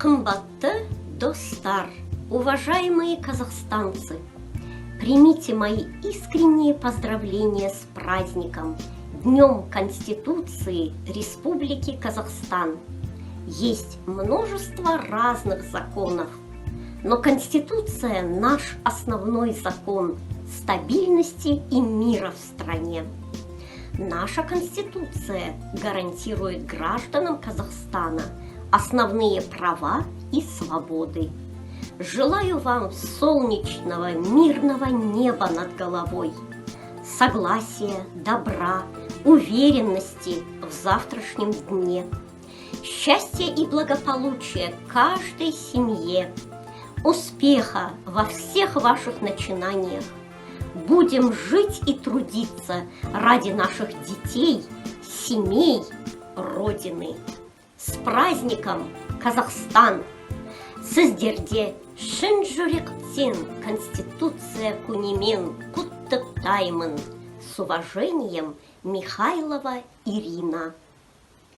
Кымбатты достар, уважаемые казахстанцы, примите мои искренние поздравления с праздником, Днем Конституции Республики Казахстан. Есть множество разных законов, но Конституция – наш основной закон стабильности и мира в стране. Наша Конституция гарантирует гражданам Казахстана основные права и свободы. Желаю вам солнечного, мирного неба над головой, согласия, добра, уверенности в завтрашнем дне, счастья и благополучия каждой семье, успеха во всех ваших начинаниях. Будем жить и трудиться ради наших детей, семей, Родины. С праздником, Казахстан! Сіздерде шын жүректен Конституция күнімен құттықтаймын. С уважением, Михайлова Ирина.